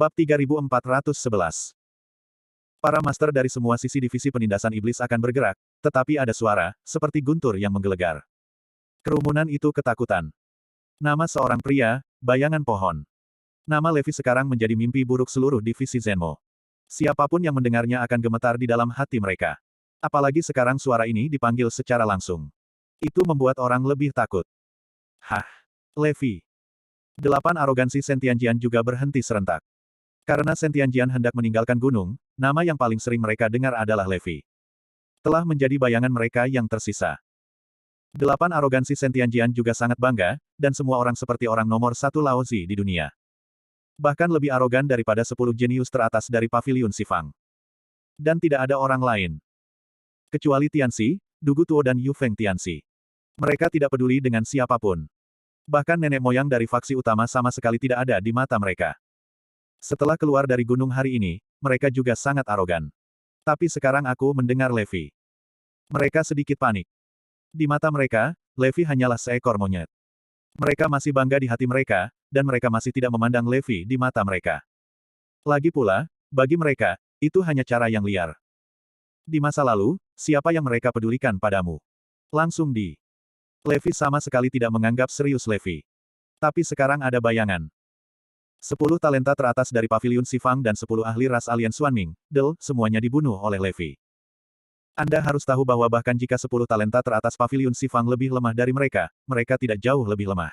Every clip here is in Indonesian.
Bab 3411. Para master dari semua sisi divisi penindasan iblis akan bergerak, tetapi ada suara, seperti guntur yang menggelegar. Kerumunan itu ketakutan. Nama seorang pria, bayangan pohon. Nama Levi sekarang menjadi mimpi buruk seluruh divisi Zenmo. Siapapun yang mendengarnya akan gemetar di dalam hati mereka. Apalagi sekarang suara ini dipanggil secara langsung. Itu membuat orang lebih takut. Hah! Levi. 8 arogansi Sentianjian juga berhenti serentak. Karena Sentianjian hendak meninggalkan gunung, nama yang paling sering mereka dengar adalah Levi. Telah menjadi bayangan mereka yang tersisa. 8 arogansi Sentianjian juga sangat bangga, dan semua orang seperti orang nomor 1 Laozi di dunia. Bahkan lebih arogan daripada 10 jenius teratas dari paviliun Sifang. Dan tidak ada orang lain. Kecuali Tianxi, Dugu Tuo dan Yu Feng Tianxi. Mereka tidak peduli dengan siapapun. Bahkan nenek moyang dari faksi utama sama sekali tidak ada di mata mereka. Setelah keluar dari gunung hari ini, mereka juga sangat arogan. Tapi sekarang aku mendengar Levi. Mereka sedikit panik. Di mata mereka, Levi hanyalah seekor monyet. Mereka masih bangga di hati mereka, dan mereka masih tidak memandang Levi di mata mereka. Lagi pula, bagi mereka, itu hanya cara yang liar. Di masa lalu, siapa yang mereka pedulikan padamu? Langsung di. Levi sama sekali tidak menganggap serius Levi. Tapi sekarang ada bayangan. 10 talenta teratas dari paviliun Sifang dan 10 ahli ras alien Xuanming, semuanya dibunuh oleh Levi. Anda harus tahu bahwa bahkan jika 10 talenta teratas paviliun Sifang lebih lemah dari mereka, mereka tidak jauh lebih lemah.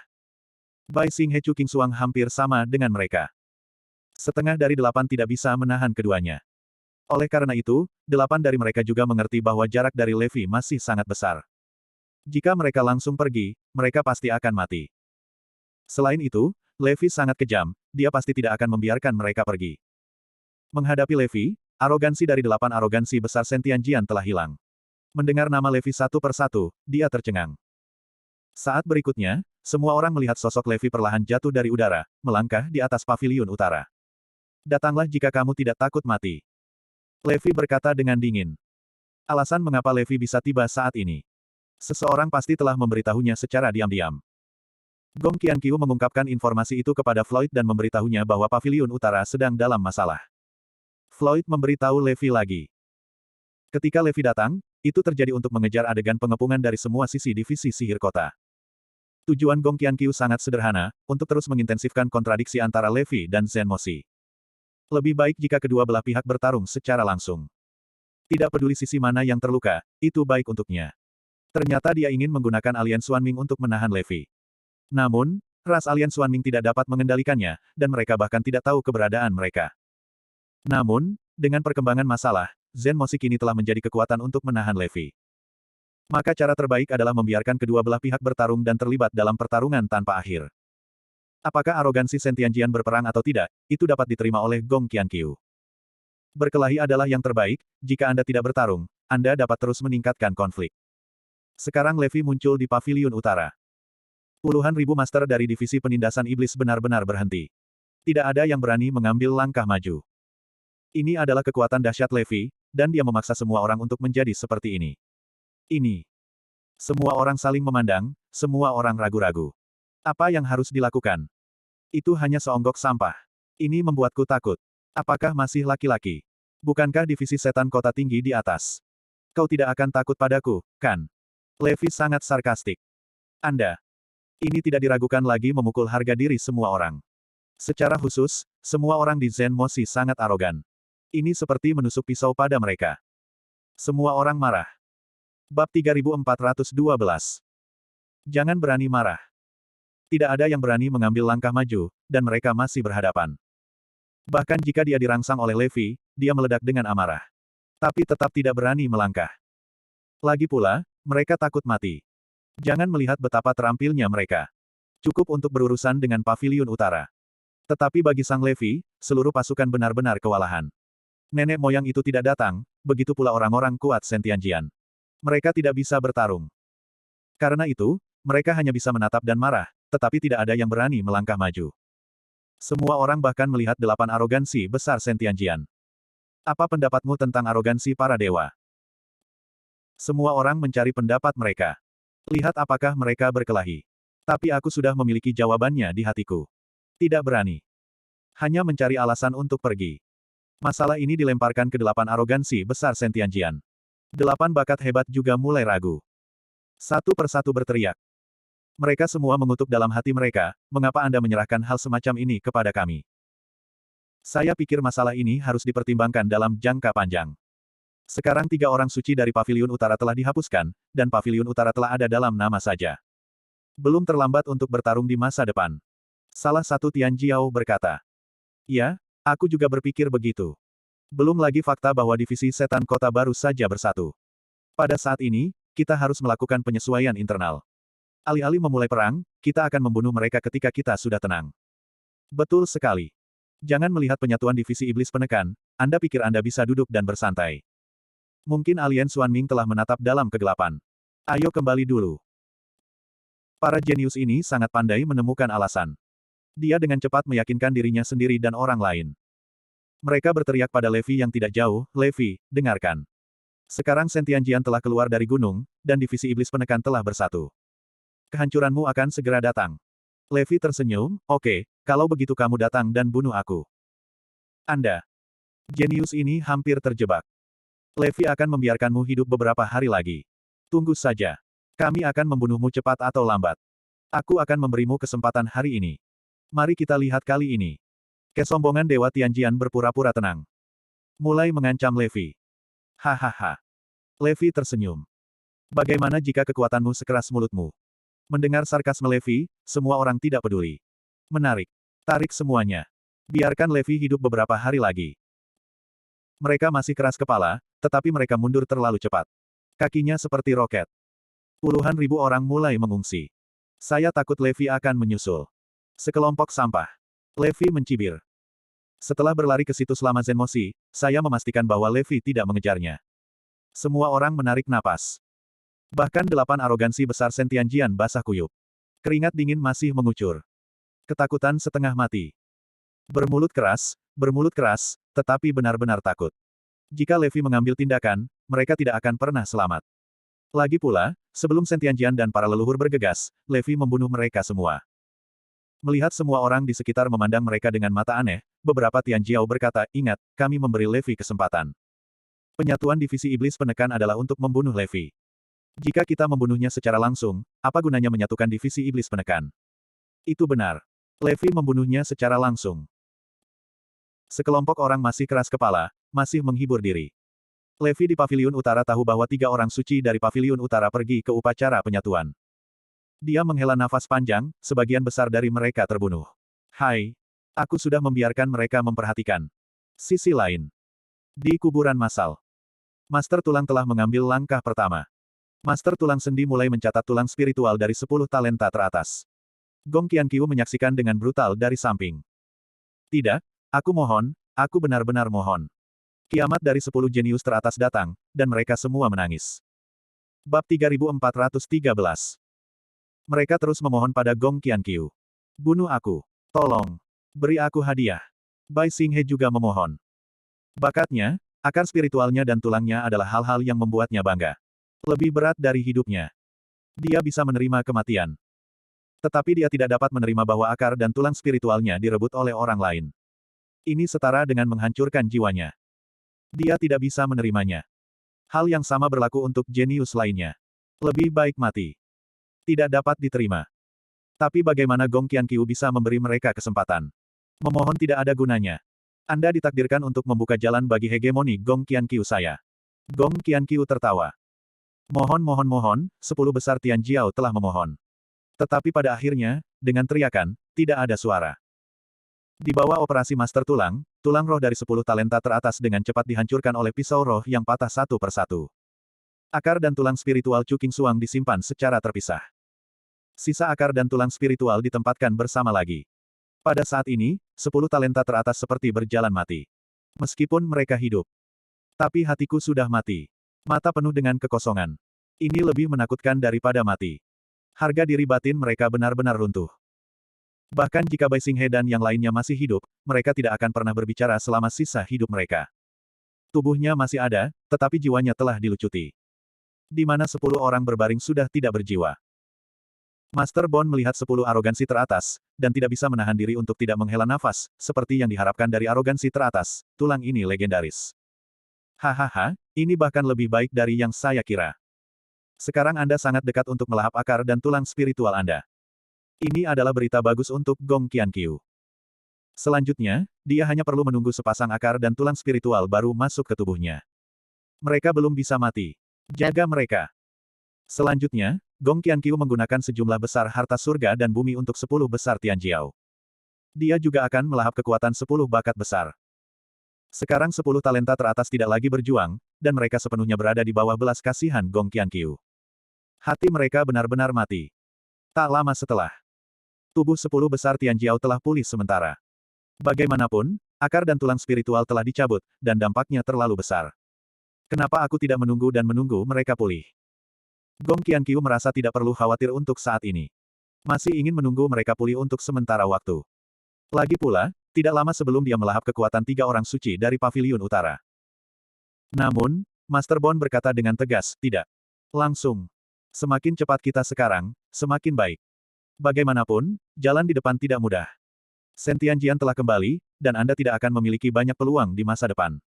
Bai Xing He Chu King Suang hampir sama dengan mereka. Setengah dari 8 tidak bisa menahan keduanya. Oleh karena itu, 8 dari mereka juga mengerti bahwa jarak dari Levi masih sangat besar. Jika mereka langsung pergi, mereka pasti akan mati. Selain itu, Levi sangat kejam, dia pasti tidak akan membiarkan mereka pergi. Menghadapi Levi, arogansi dari 8 arogansi besar Sentianjian telah hilang. Mendengar nama Levi satu persatu, dia tercengang. Saat berikutnya, semua orang melihat sosok Levi perlahan jatuh dari udara, melangkah di atas paviliun utara. Datanglah jika kamu tidak takut mati. Levi berkata dengan dingin. Alasan mengapa Levi bisa tiba saat ini. Seseorang pasti telah memberitahunya secara diam-diam. Gong Qianqiu mengungkapkan informasi itu kepada Floyd dan memberitahunya bahwa paviliun utara sedang dalam masalah. Floyd memberitahu Levi lagi. Ketika Levi datang, itu terjadi untuk mengejar adegan pengepungan dari semua sisi divisi sihir kota. Tujuan Gong Qianqiu sangat sederhana, untuk terus mengintensifkan kontradiksi antara Levi dan Zenmosi. Lebih baik jika kedua belah pihak bertarung secara langsung. Tidak peduli sisi mana yang terluka, itu baik untuknya. Ternyata dia ingin menggunakan alien Xuanming untuk menahan Levi. Namun, ras alien Xuanming tidak dapat mengendalikannya, dan mereka bahkan tidak tahu keberadaan mereka. Namun, dengan perkembangan masalah, Zenmosi kini telah menjadi kekuatan untuk menahan Levi. Maka cara terbaik adalah membiarkan kedua belah pihak bertarung dan terlibat dalam pertarungan tanpa akhir. Apakah arogansi Sentianjian berperang atau tidak, itu dapat diterima oleh Gong Qianqiu. Berkelahi adalah yang terbaik, jika Anda tidak bertarung, Anda dapat terus meningkatkan konflik. Sekarang Levi muncul di paviliun utara. Puluhan ribu master dari divisi penindasan iblis benar-benar berhenti. Tidak ada yang berani mengambil langkah maju. Ini adalah kekuatan dahsyat Levi, dan dia memaksa semua orang untuk menjadi seperti ini. Ini. Semua orang saling memandang, semua orang ragu-ragu. Apa yang harus dilakukan? Itu hanya seonggok sampah. Ini membuatku takut. Apakah masih laki-laki? Bukankah divisi setan kota tinggi di atas? Kau tidak akan takut padaku, kan? Levi sangat sarkastik. Anda. Ini tidak diragukan lagi memukul harga diri semua orang. Secara khusus, semua orang di Zenmosi sangat arogan. Ini seperti menusuk pisau pada mereka. Semua orang marah. Bab 3412. Jangan berani marah. Tidak ada yang berani mengambil langkah maju, dan mereka masih berhadapan. Bahkan jika dia dirangsang oleh Levi, dia meledak dengan amarah. Tapi tetap tidak berani melangkah. Lagi pula, mereka takut mati. Jangan melihat betapa terampilnya mereka. Cukup untuk berurusan dengan paviliun utara. Tetapi bagi sang Levi, seluruh pasukan benar-benar kewalahan. Nenek moyang itu tidak datang, begitu pula orang-orang kuat Sentianjian. Mereka tidak bisa bertarung. Karena itu, mereka hanya bisa menatap dan marah, tetapi tidak ada yang berani melangkah maju. Semua orang bahkan melihat 8 arogansi besar Sentianjian. Apa pendapatmu tentang arogansi para dewa? Semua orang mencari pendapat mereka. Lihat apakah mereka berkelahi. Tapi aku sudah memiliki jawabannya di hatiku. Tidak berani. Hanya mencari alasan untuk pergi. Masalah ini dilemparkan ke 8 arogansi besar Sentianjian. 8 bakat hebat juga mulai ragu. Satu persatu berteriak. Mereka semua mengutuk dalam hati mereka, mengapa Anda menyerahkan hal semacam ini kepada kami? Saya pikir masalah ini harus dipertimbangkan dalam jangka panjang. Sekarang 3 orang suci dari Paviliun Utara telah dihapuskan, dan Paviliun Utara telah ada dalam nama saja. Belum terlambat untuk bertarung di masa depan. Salah satu Tian Jiao berkata. Ya, aku juga berpikir begitu. Belum lagi fakta bahwa divisi setan kota baru saja bersatu. Pada saat ini, kita harus melakukan penyesuaian internal. Alih-alih memulai perang, kita akan membunuh mereka ketika kita sudah tenang. Betul sekali. Jangan melihat penyatuan divisi iblis penekan, Anda pikir Anda bisa duduk dan bersantai. Mungkin alien Xuanming telah menatap dalam kegelapan. Ayo kembali dulu. Para jenius ini sangat pandai menemukan alasan. Dia dengan cepat meyakinkan dirinya sendiri dan orang lain. Mereka berteriak pada Levi yang tidak jauh, Levi, dengarkan. Sekarang Sentianjian telah keluar dari gunung, dan divisi iblis penekan telah bersatu. Kehancuranmu akan segera datang. Levi tersenyum, oke, kalau begitu kamu datang dan bunuh aku. Anda. Jenius ini hampir terjebak. Levi akan membiarkanmu hidup beberapa hari lagi. Tunggu saja. Kami akan membunuhmu cepat atau lambat. Aku akan memberimu kesempatan hari ini. Mari kita lihat kali ini. Kesombongan Dewa Tianjian berpura-pura tenang. Mulai mengancam Levi. Hahaha. Levi tersenyum. Bagaimana jika kekuatanmu sekeras mulutmu? Mendengar sarkasme Levi, semua orang tidak peduli. Menarik. Tarik semuanya. Biarkan Levi hidup beberapa hari lagi. Mereka masih keras kepala, tetapi mereka mundur terlalu cepat. Kakinya seperti roket. Puluhan ribu orang mulai mengungsi. Saya takut Levi akan menyusul. Sekelompok sampah. Levi mencibir. Setelah berlari ke situs lama Zenmoshi, saya memastikan bahwa Levi tidak mengejarnya. Semua orang menarik napas. Bahkan 8 arogansi besar Sentianjian basah kuyup. Keringat dingin masih mengucur. Ketakutan setengah mati. Bermulut keras, tetapi benar-benar takut. Jika Levi mengambil tindakan, mereka tidak akan pernah selamat. Lagi pula, sebelum Sentianjian dan para leluhur bergegas, Levi membunuh mereka semua. Melihat semua orang di sekitar memandang mereka dengan mata aneh, beberapa Tian Jiao berkata, ingat, kami memberi Levi kesempatan. Penyatuan divisi iblis penekan adalah untuk membunuh Levi. Jika kita membunuhnya secara langsung, apa gunanya menyatukan divisi iblis penekan? Itu benar. Levi membunuhnya secara langsung. Sekelompok orang masih keras kepala, masih menghibur diri. Levi di Paviliun Utara tahu bahwa 3 orang suci dari Paviliun Utara pergi ke upacara penyatuan. Dia menghela nafas panjang, sebagian besar dari mereka terbunuh. Hai. Aku sudah membiarkan mereka memperhatikan. Sisi lain. Di kuburan massal. Master Tulang telah mengambil langkah pertama. Master Tulang Sendi mulai mencatat tulang spiritual dari 10 talenta teratas. Gong Qianqiu menyaksikan dengan brutal dari samping. Tidak, aku mohon, aku benar-benar mohon. Kiamat dari 10 jenius teratas datang, dan mereka semua menangis. Bab 3413. Mereka terus memohon pada Gong Qianqiu. Bunuh aku. Tolong. Beri aku hadiah. Bai Xinghe juga memohon. Bakatnya, akar spiritualnya dan tulangnya adalah hal-hal yang membuatnya bangga. Lebih berat dari hidupnya. Dia bisa menerima kematian. Tetapi dia tidak dapat menerima bahwa akar dan tulang spiritualnya direbut oleh orang lain. Ini setara dengan menghancurkan jiwanya. Dia tidak bisa menerimanya. Hal yang sama berlaku untuk jenius lainnya. Lebih baik mati. Tidak dapat diterima. Tapi bagaimana Gong Qianqiu bisa memberi mereka kesempatan? Memohon tidak ada gunanya. Anda ditakdirkan untuk membuka jalan bagi hegemoni Gong Qianqiu saya. Gong Qianqiu tertawa. Mohon, 10 besar Tian Jiao telah memohon. Tetapi pada akhirnya, dengan teriakan, tidak ada suara. Di bawah operasi Master Tulang, tulang roh dari 10 talenta teratas dengan cepat dihancurkan oleh pisau roh yang patah satu persatu. Akar dan tulang spiritual Chu Qingxuang disimpan secara terpisah. Sisa akar dan tulang spiritual ditempatkan bersama lagi. Pada saat ini, 10 talenta teratas seperti berjalan mati. Meskipun mereka hidup. Tapi hatiku sudah mati. Mata penuh dengan kekosongan. Ini lebih menakutkan daripada mati. Harga diri batin mereka benar-benar runtuh. Bahkan jika Bai Xinghe dan yang lainnya masih hidup, mereka tidak akan pernah berbicara selama sisa hidup mereka. Tubuhnya masih ada, tetapi jiwanya telah dilucuti. Di mana 10 orang berbaring sudah tidak berjiwa. Master Bond melihat 10 arogansi teratas, dan tidak bisa menahan diri untuk tidak menghela nafas, seperti yang diharapkan dari arogansi teratas, tulang ini legendaris. Hahaha, ini bahkan lebih baik dari yang saya kira. Sekarang Anda sangat dekat untuk melahap akar dan tulang spiritual Anda. Ini adalah berita bagus untuk Gong Qianqiu. Selanjutnya, dia hanya perlu menunggu sepasang akar dan tulang spiritual baru masuk ke tubuhnya. Mereka belum bisa mati. Jaga mereka. Selanjutnya, Gong Qianqiu menggunakan sejumlah besar harta surga dan bumi untuk 10 besar Tianjiao. Dia juga akan melahap kekuatan 10 bakat besar. Sekarang 10 talenta teratas tidak lagi berjuang, dan mereka sepenuhnya berada di bawah belas kasihan Gong Qianqiu. Hati mereka benar-benar mati. Tak lama setelah, tubuh 10 besar Tianjiao telah pulih sementara. Bagaimanapun, akar dan tulang spiritual telah dicabut, dan dampaknya terlalu besar. Kenapa aku tidak menunggu dan menunggu mereka pulih? Gong Qianqiu merasa tidak perlu khawatir untuk saat ini. Masih ingin menunggu mereka pulih untuk sementara waktu. Lagi pula, tidak lama sebelum dia melahap kekuatan 3 orang suci dari Paviliun Utara. Namun, Master Bond berkata dengan tegas, tidak. Langsung. Semakin cepat kita sekarang, semakin baik. Bagaimanapun, jalan di depan tidak mudah. Shen Tianjian telah kembali, dan Anda tidak akan memiliki banyak peluang di masa depan.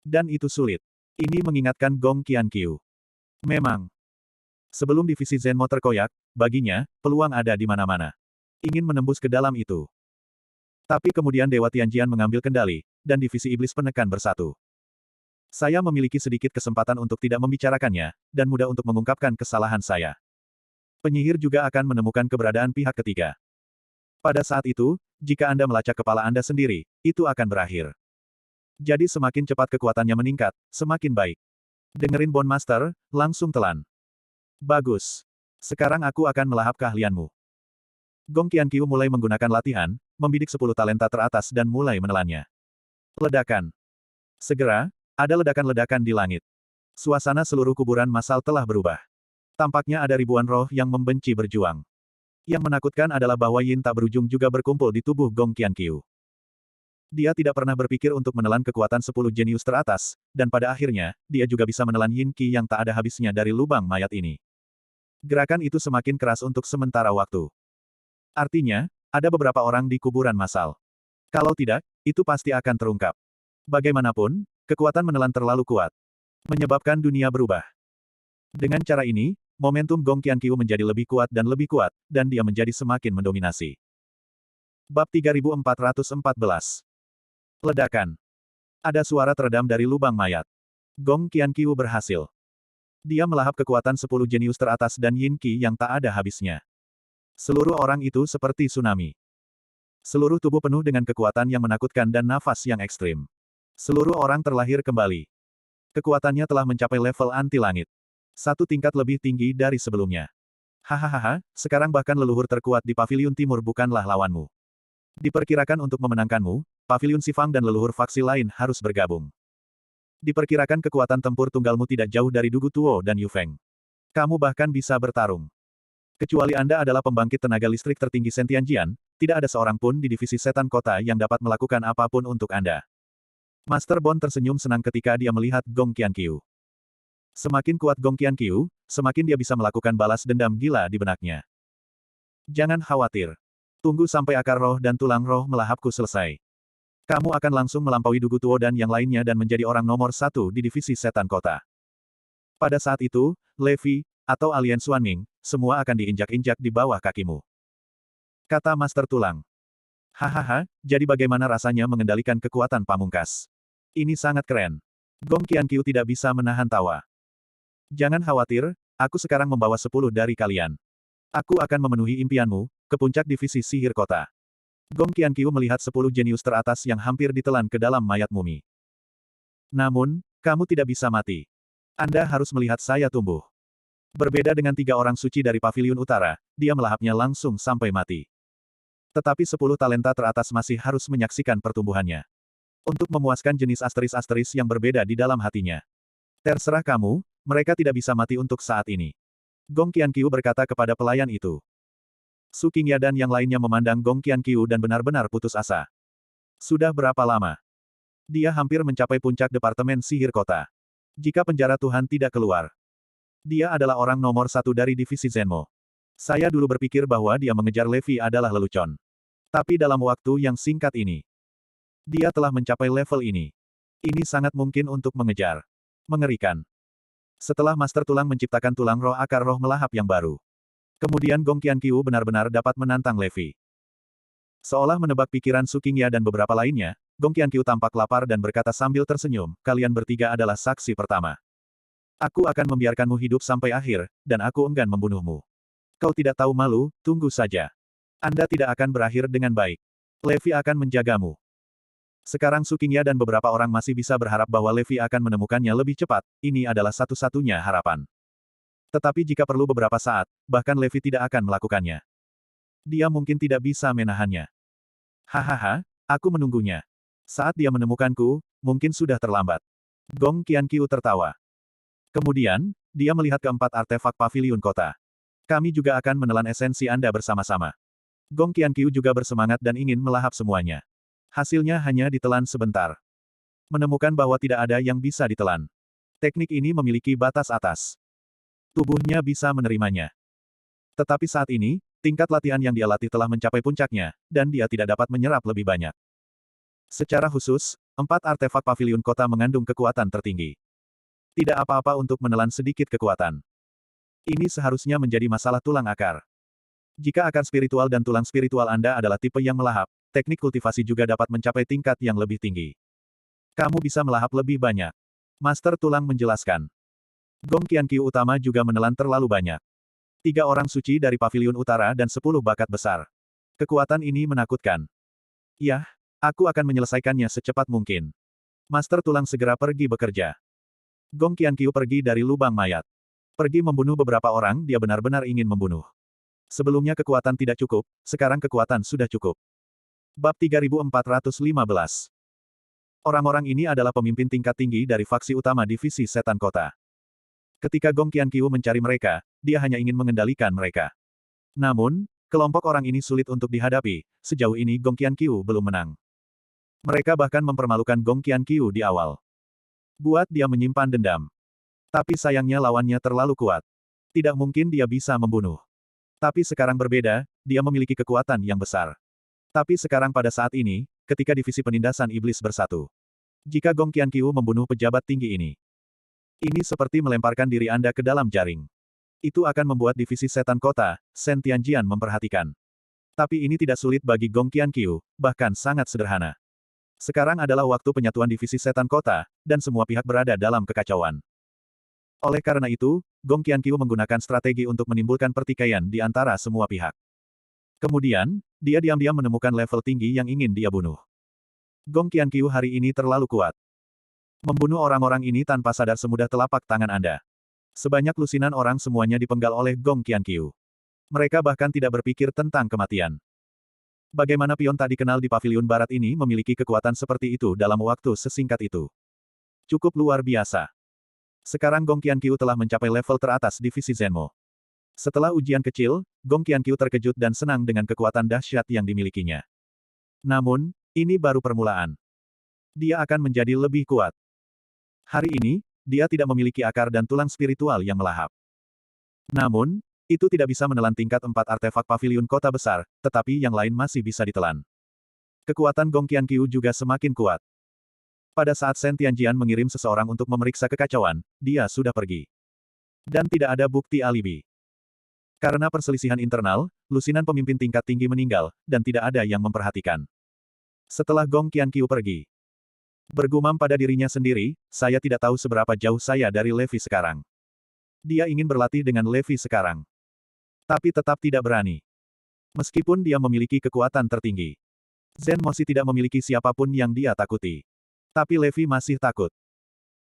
Dan itu sulit. Ini mengingatkan Gong Qianqiu. Memang. Sebelum divisi Zenmo terkoyak, baginya, peluang ada di mana-mana. Ingin menembus ke dalam itu. Tapi kemudian Dewa Tianjian mengambil kendali, dan divisi iblis penekan bersatu. Saya memiliki sedikit kesempatan untuk tidak membicarakannya, dan mudah untuk mengungkapkan kesalahan saya. Penyihir juga akan menemukan keberadaan pihak ketiga. Pada saat itu, jika Anda melacak kepala Anda sendiri, itu akan berakhir. Jadi semakin cepat kekuatannya meningkat, semakin baik. Dengerin Bond Master, langsung telan. Bagus. Sekarang aku akan melahap keahlianmu. Gong Qianqiu mulai menggunakan latihan, membidik 10 talenta teratas dan mulai menelannya. Ledakan. Segera, ada ledakan-ledakan di langit. Suasana seluruh kuburan massal telah berubah. Tampaknya ada ribuan roh yang membenci berjuang. Yang menakutkan adalah bahwa yin tak berujung juga berkumpul di tubuh Gong Qianqiu. Dia tidak pernah berpikir untuk menelan kekuatan 10 jenius teratas, dan pada akhirnya, dia juga bisa menelan yin qi yang tak ada habisnya dari lubang mayat ini. Gerakan itu semakin keras untuk sementara waktu. Artinya, ada beberapa orang di kuburan massal. Kalau tidak, itu pasti akan terungkap. Bagaimanapun, kekuatan menelan terlalu kuat. Menyebabkan dunia berubah. Dengan cara ini, momentum Gong Qianqiu menjadi lebih kuat, dan dia menjadi semakin mendominasi. Bab 3414. Ledakan. Ada suara teredam dari lubang mayat. Gong Qianqiu berhasil. Dia melahap kekuatan 10 jenius teratas dan yin qi yang tak ada habisnya. Seluruh orang itu seperti tsunami. Seluruh tubuh penuh dengan kekuatan yang menakutkan dan nafas yang ekstrim. Seluruh orang terlahir kembali. Kekuatannya telah mencapai level anti-langit. 1 tingkat lebih tinggi dari sebelumnya. Hahaha, sekarang bahkan leluhur terkuat di Paviliun Timur bukanlah lawanmu. Diperkirakan untuk memenangkanmu, Paviliun Sifang dan leluhur faksi lain harus bergabung. Diperkirakan kekuatan tempur tunggalmu tidak jauh dari Dugu Tuo dan Yu Feng. Kamu bahkan bisa bertarung. Kecuali Anda adalah pembangkit tenaga listrik tertinggi Shen Tianjian, tidak ada seorang pun di divisi setan kota yang dapat melakukan apapun untuk Anda. Master Bond tersenyum senang ketika dia melihat Gong Qianqiu. Semakin kuat Gong Qianqiu, semakin dia bisa melakukan balas dendam gila di benaknya. Jangan khawatir. Tunggu sampai akar roh dan tulang roh melahapku selesai. Kamu akan langsung melampaui Dugu Tuo dan yang lainnya dan menjadi orang nomor 1 di divisi setan kota. Pada saat itu, Levi, atau alien Xuanming, semua akan diinjak-injak di bawah kakimu. Kata Master Tulang. Hahaha, jadi bagaimana rasanya mengendalikan kekuatan pamungkas? Ini sangat keren. Gong Qianqiu tidak bisa menahan tawa. Jangan khawatir, aku sekarang membawa 10 dari kalian. Aku akan memenuhi impianmu, ke puncak divisi sihir kota. Gong Qianqiu melihat 10 jenius teratas yang hampir ditelan ke dalam mayat mumi. Namun, kamu tidak bisa mati. Anda harus melihat saya tumbuh. Berbeda dengan 3 orang suci dari Paviliun Utara, dia melahapnya langsung sampai mati. Tetapi 10 talenta teratas masih harus menyaksikan pertumbuhannya. Untuk memuaskan jenis asteris-asteris yang berbeda di dalam hatinya. Terserah kamu, mereka tidak bisa mati untuk saat ini. Gong Qianqiu berkata kepada pelayan itu. Su Qingya dan yang lainnya memandang Gong Qianqiu dan benar-benar putus asa. Sudah berapa lama? Dia hampir mencapai puncak Departemen Sihir Kota. Jika penjara Tuhan tidak keluar. Dia adalah orang nomor 1 dari divisi Zenmo. Saya dulu berpikir bahwa dia mengejar Levi adalah lelucon. Tapi dalam waktu yang singkat ini, dia telah mencapai level ini. Ini sangat mungkin untuk mengejar. Mengerikan. Setelah Master Tulang menciptakan tulang roh akar roh melahap yang baru. Kemudian Gong Qianqiu benar-benar dapat menantang Levi. Seolah menebak pikiran Su Qingya dan beberapa lainnya, Gong Qianqiu tampak lapar dan berkata sambil tersenyum, kalian bertiga adalah saksi pertama. Aku akan membiarkanmu hidup sampai akhir, dan aku enggan membunuhmu. Kau tidak tahu malu, tunggu saja. Anda tidak akan berakhir dengan baik. Levi akan menjagamu. Sekarang Su Qingya dan beberapa orang masih bisa berharap bahwa Levi akan menemukannya lebih cepat, ini adalah satu-satunya harapan. Tetapi jika perlu beberapa saat, bahkan Levi tidak akan melakukannya. Dia mungkin tidak bisa menahannya. Hahaha, aku menunggunya. Saat dia menemukanku, mungkin sudah terlambat. Gong Qianqiu tertawa. Kemudian, dia melihat keempat artefak paviliun kota. Kami juga akan menelan esensi Anda bersama-sama. Gong Qianqiu juga bersemangat dan ingin melahap semuanya. Hasilnya hanya ditelan sebentar. Menemukan bahwa tidak ada yang bisa ditelan. Teknik ini memiliki batas atas. Tubuhnya bisa menerimanya. Tetapi saat ini, tingkat latihan yang dia latih telah mencapai puncaknya, dan dia tidak dapat menyerap lebih banyak. Secara khusus, 4 artefak paviliun kota mengandung kekuatan tertinggi. Tidak apa-apa untuk menelan sedikit kekuatan. Ini seharusnya menjadi masalah tulang akar. Jika akar spiritual dan tulang spiritual Anda adalah tipe yang melahap, teknik kultivasi juga dapat mencapai tingkat yang lebih tinggi. Kamu bisa melahap lebih banyak. Master Tulang menjelaskan. Gong Qianqiu utama juga menelan terlalu banyak. 3 orang suci dari paviliun utara dan 10 bakat besar. Kekuatan ini menakutkan. Yah, aku akan menyelesaikannya secepat mungkin. Master Tulang segera pergi bekerja. Gong Qianqiu pergi dari lubang mayat. Pergi membunuh beberapa orang, dia benar-benar ingin membunuh. Sebelumnya kekuatan tidak cukup, sekarang kekuatan sudah cukup. Bab 3415. Orang-orang ini adalah pemimpin tingkat tinggi dari faksi utama divisi setan kota. Ketika Gong Qianqiu mencari mereka, dia hanya ingin mengendalikan mereka. Namun, kelompok orang ini sulit untuk dihadapi, sejauh ini Gong Qianqiu belum menang. Mereka bahkan mempermalukan Gong Qianqiu di awal. Buat dia menyimpan dendam. Tapi sayangnya lawannya terlalu kuat. Tidak mungkin dia bisa membunuh. Tapi sekarang berbeda, dia memiliki kekuatan yang besar. Tapi sekarang pada saat ini, ketika divisi penindasan iblis bersatu. Jika Gong Qianqiu membunuh pejabat tinggi ini. Ini seperti melemparkan diri Anda ke dalam jaring. Itu akan membuat divisi setan kota, Shen Tianjian memperhatikan. Tapi ini tidak sulit bagi Gong Qianqiu, bahkan sangat sederhana. Sekarang adalah waktu penyatuan divisi setan kota, dan semua pihak berada dalam kekacauan. Oleh karena itu, Gong Qianqiu menggunakan strategi untuk menimbulkan pertikaian di antara semua pihak. Kemudian, dia diam-diam menemukan level tinggi yang ingin dia bunuh. Gong Qianqiu hari ini terlalu kuat. Membunuh orang-orang ini tanpa sadar semudah telapak tangan Anda. Sebanyak lusinan orang semuanya dipenggal oleh Gong Qianqiu. Mereka bahkan tidak berpikir tentang kematian. Bagaimana pion tak dikenal di paviliun barat ini memiliki kekuatan seperti itu dalam waktu sesingkat itu? Cukup luar biasa. Sekarang Gong Qianqiu telah mencapai level teratas divisi Zenmo. Setelah ujian kecil, Gong Qianqiu terkejut dan senang dengan kekuatan dahsyat yang dimilikinya. Namun, ini baru permulaan. Dia akan menjadi lebih kuat. Hari ini, dia tidak memiliki akar dan tulang spiritual yang melahap. Namun, itu tidak bisa menelan tingkat 4 artefak paviliun kota besar, tetapi yang lain masih bisa ditelan. Kekuatan Gong Qianqiu juga semakin kuat. Pada saat Shen Tianjian mengirim seseorang untuk memeriksa kekacauan, dia sudah pergi. Dan tidak ada bukti alibi. Karena perselisihan internal, lusinan pemimpin tingkat tinggi meninggal, dan tidak ada yang memperhatikan. Setelah Gong Qianqiu pergi, bergumam pada dirinya sendiri, saya tidak tahu seberapa jauh saya dari Levi sekarang. Dia ingin berlatih dengan Levi sekarang. Tapi tetap tidak berani. Meskipun dia memiliki kekuatan tertinggi. Zen Moshi tidak memiliki siapapun yang dia takuti. Tapi Levi masih takut.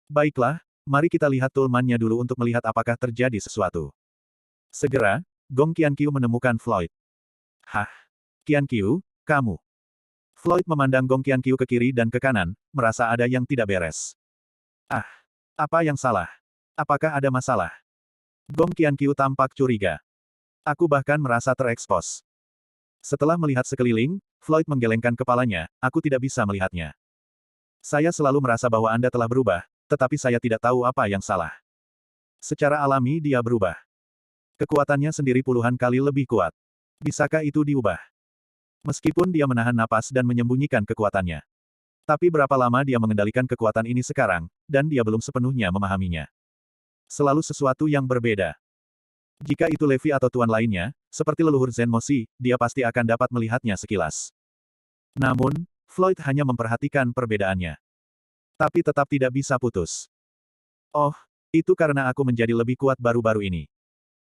Baiklah, mari kita lihat tulmannya dulu untuk melihat apakah terjadi sesuatu. Segera, Gong Qianqiu menemukan Floyd. Hah? Qianqiu, kamu. Floyd memandang Gong Qianqiu ke kiri dan ke kanan, merasa ada yang tidak beres. Ah, apa yang salah? Apakah ada masalah? Gong Qianqiu tampak curiga. Aku bahkan merasa terekspos. Setelah melihat sekeliling, Floyd menggelengkan kepalanya, aku tidak bisa melihatnya. Saya selalu merasa bahwa Anda telah berubah, tetapi saya tidak tahu apa yang salah. Secara alami dia berubah. Kekuatannya sendiri puluhan kali lebih kuat. Bisakah itu diubah? Meskipun dia menahan napas dan menyembunyikan kekuatannya. Tapi berapa lama dia mengendalikan kekuatan ini sekarang, dan dia belum sepenuhnya memahaminya. Selalu sesuatu yang berbeda. Jika itu Levi atau tuan lainnya, seperti leluhur Zen Moshi, dia pasti akan dapat melihatnya sekilas. Namun, Floyd hanya memperhatikan perbedaannya. Tapi tetap tidak bisa putus. Oh, itu karena aku menjadi lebih kuat baru-baru ini.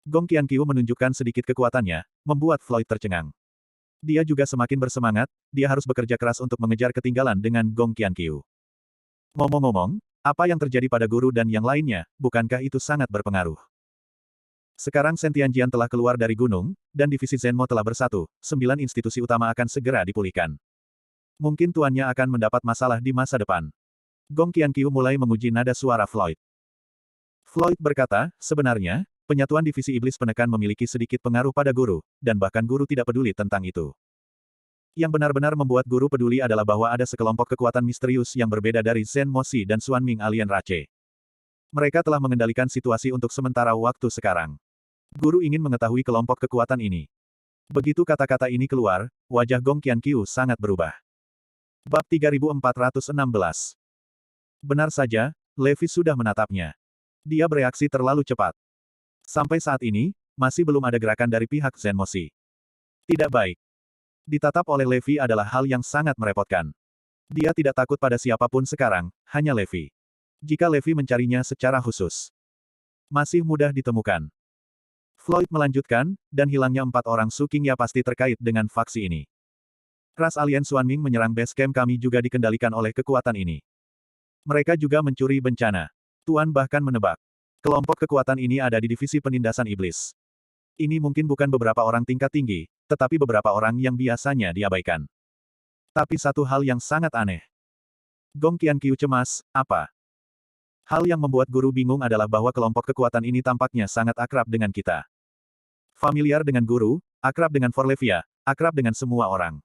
Gong Qianqiu menunjukkan sedikit kekuatannya, membuat Floyd tercengang. Dia juga semakin bersemangat, dia harus bekerja keras untuk mengejar ketinggalan dengan Gong Qianqiu. Ngomong-ngomong, apa yang terjadi pada guru dan yang lainnya, bukankah itu sangat berpengaruh? Sekarang Sentianjian telah keluar dari gunung, dan divisi Zenmo telah bersatu, 9 institusi utama akan segera dipulihkan. Mungkin tuannya akan mendapat masalah di masa depan. Gong Qianqiu mulai menguji nada suara Floyd. Floyd berkata, sebenarnya, penyatuan divisi iblis penekan memiliki sedikit pengaruh pada guru, dan bahkan guru tidak peduli tentang itu. Yang benar-benar membuat guru peduli adalah bahwa ada sekelompok kekuatan misterius yang berbeda dari Zen Moshi dan Xuanming Alien Rache. Mereka telah mengendalikan situasi untuk sementara waktu sekarang. Guru ingin mengetahui kelompok kekuatan ini. Begitu kata-kata ini keluar, wajah Gong Qianqiu sangat berubah. Bab 3416. Benar saja, Levi sudah menatapnya. Dia bereaksi terlalu cepat. Sampai saat ini, masih belum ada gerakan dari pihak Zen Moshi. Tidak baik. Ditatap oleh Levi adalah hal yang sangat merepotkan. Dia tidak takut pada siapapun sekarang, hanya Levi. Jika Levi mencarinya secara khusus, masih mudah ditemukan. Floyd melanjutkan, dan hilangnya 4 orang Su Qingya pasti terkait dengan faksi ini. Ras alien Xuanming menyerang base camp kami juga dikendalikan oleh kekuatan ini. Mereka juga mencuri bencana. Tuan bahkan menebak. Kelompok kekuatan ini ada di divisi penindasan iblis. Ini mungkin bukan beberapa orang tingkat tinggi, tetapi beberapa orang yang biasanya diabaikan. Tapi satu hal yang sangat aneh. Gong Qianqiu cemas, apa? Hal yang membuat guru bingung adalah bahwa kelompok kekuatan ini tampaknya sangat akrab dengan kita. Familiar dengan guru, akrab dengan Forlevia, akrab dengan semua orang.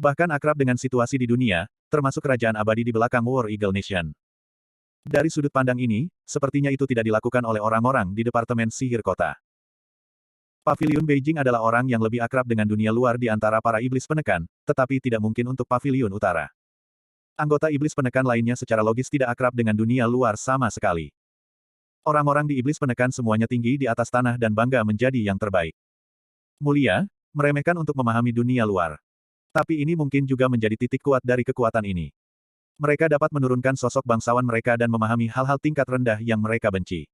Bahkan akrab dengan situasi di dunia, termasuk kerajaan abadi di belakang War Eagle Nation. Dari sudut pandang ini, sepertinya itu tidak dilakukan oleh orang-orang di Departemen Sihir Kota. Paviliun Beijing adalah orang yang lebih akrab dengan dunia luar di antara para iblis penekan, tetapi tidak mungkin untuk Paviliun Utara. Anggota iblis penekan lainnya secara logis tidak akrab dengan dunia luar sama sekali. Orang-orang di iblis penekan semuanya tinggi di atas tanah dan bangga menjadi yang terbaik. Mulia, meremehkan untuk memahami dunia luar. Tapi ini mungkin juga menjadi titik kuat dari kekuatan ini. Mereka dapat menurunkan sosok bangsawan mereka dan memahami hal-hal tingkat rendah yang mereka benci.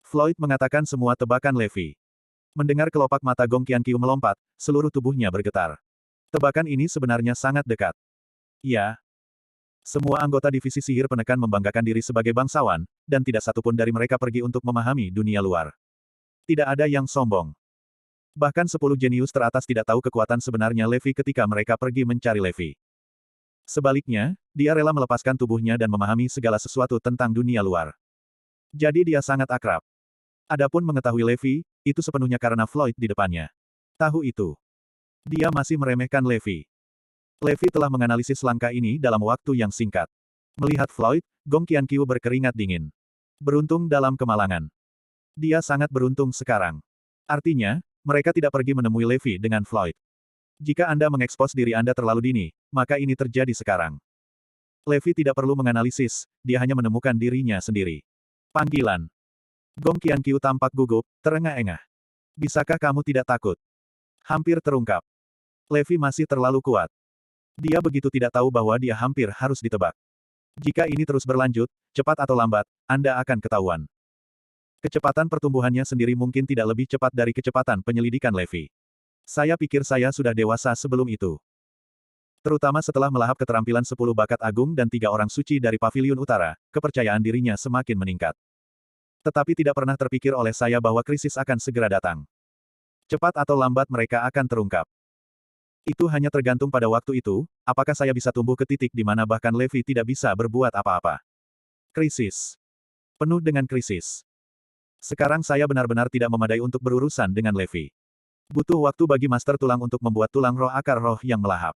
Floyd mengatakan semua tebakan Levi. Mendengar kelopak mata Gong Qianqiu melompat, seluruh tubuhnya bergetar. Tebakan ini sebenarnya sangat dekat. Ya. Semua anggota divisi sihir penekan membanggakan diri sebagai bangsawan, dan tidak satupun dari mereka pergi untuk memahami dunia luar. Tidak ada yang sombong. Bahkan 10 jenius teratas tidak tahu kekuatan sebenarnya Levi ketika mereka pergi mencari Levi. Sebaliknya, dia rela melepaskan tubuhnya dan memahami segala sesuatu tentang dunia luar. Jadi dia sangat akrab. Adapun mengetahui Levi, itu sepenuhnya karena Floyd di depannya. Tahu itu. Dia masih meremehkan Levi. Levi telah menganalisis langkah ini dalam waktu yang singkat. Melihat Floyd, Gong Qianqiu berkeringat dingin. Beruntung dalam kemalangan. Dia sangat beruntung sekarang. Artinya, mereka tidak pergi menemui Levi dengan Floyd. Jika Anda mengekspos diri Anda terlalu dini, maka ini terjadi sekarang. Levi tidak perlu menganalisis, dia hanya menemukan dirinya sendiri. Panggilan. Gong Qianqiu tampak gugup, terengah-engah. Bisakah kamu tidak takut? Hampir terungkap. Levi masih terlalu kuat. Dia begitu tidak tahu bahwa dia hampir harus ditebak. Jika ini terus berlanjut, cepat atau lambat, Anda akan ketahuan. Kecepatan pertumbuhannya sendiri mungkin tidak lebih cepat dari kecepatan penyelidikan Levi. Saya pikir saya sudah dewasa sebelum itu. Terutama setelah melahap keterampilan 10 bakat agung dan 3 orang suci dari Paviliun Utara, kepercayaan dirinya semakin meningkat. Tetapi tidak pernah terpikir oleh saya bahwa krisis akan segera datang. Cepat atau lambat mereka akan terungkap. Itu hanya tergantung pada waktu itu, apakah saya bisa tumbuh ke titik di mana bahkan Levi tidak bisa berbuat apa-apa. Krisis. Penuh dengan krisis. Sekarang saya benar-benar tidak memadai untuk berurusan dengan Levi. Butuh waktu bagi Master Tulang untuk membuat tulang roh akar roh yang melahap.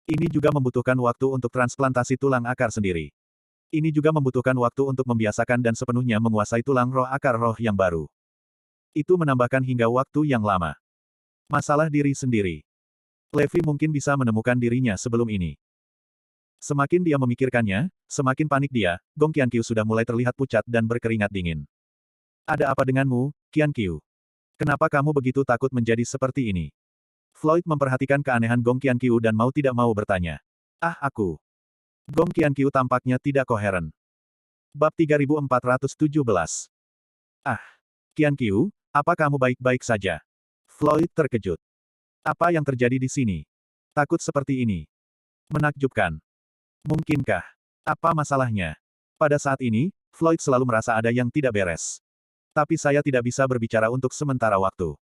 Ini juga membutuhkan waktu untuk transplantasi tulang akar sendiri. Ini juga membutuhkan waktu untuk membiasakan dan sepenuhnya menguasai tulang roh akar roh yang baru. Itu menambahkan hingga waktu yang lama. Masalah diri sendiri. Levi mungkin bisa menemukan dirinya sebelum ini. Semakin dia memikirkannya, semakin panik dia. Gong Qianqiu sudah mulai terlihat pucat dan berkeringat dingin. Ada apa denganmu, Qianqiu? Kenapa kamu begitu takut menjadi seperti ini? Floyd memperhatikan keanehan Gong Qianqiu dan mau tidak mau bertanya. Ah, aku. Gong Qianqiu tampaknya tidak koheren. Bab 3417. Ah, Qianqiu, apa kamu baik-baik saja? Floyd terkejut. Apa yang terjadi di sini? Takut seperti ini. Menakjubkan. Mungkinkah? Apa masalahnya? Pada saat ini, Floyd selalu merasa ada yang tidak beres. Tapi saya tidak bisa berbicara untuk sementara waktu.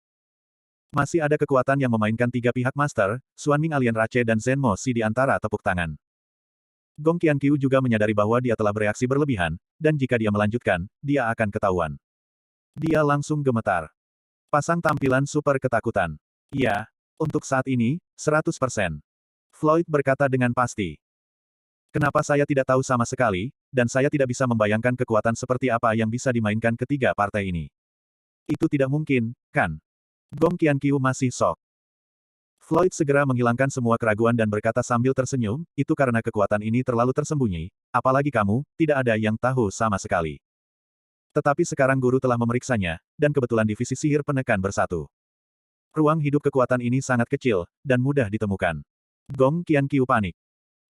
Masih ada kekuatan yang memainkan tiga pihak master, Xuanming Alien Rache dan Zenmo Si di antara tepuk tangan. Gong Qianqiu juga menyadari bahwa dia telah bereaksi berlebihan, dan jika dia melanjutkan, dia akan ketahuan. Dia langsung gemetar. Pasang tampilan super ketakutan. Ya, untuk saat ini, 100%. Floyd berkata dengan pasti. Kenapa saya tidak tahu sama sekali, dan saya tidak bisa membayangkan kekuatan seperti apa yang bisa dimainkan ketiga partai ini. Itu tidak mungkin, kan? Gong Qianqiu masih shock. Floyd segera menghilangkan semua keraguan dan berkata sambil tersenyum, itu karena kekuatan ini terlalu tersembunyi, apalagi kamu, tidak ada yang tahu sama sekali. Tetapi sekarang guru telah memeriksanya, dan kebetulan divisi sihir penekan bersatu. Ruang hidup kekuatan ini sangat kecil, dan mudah ditemukan. Gong Qianqiu panik.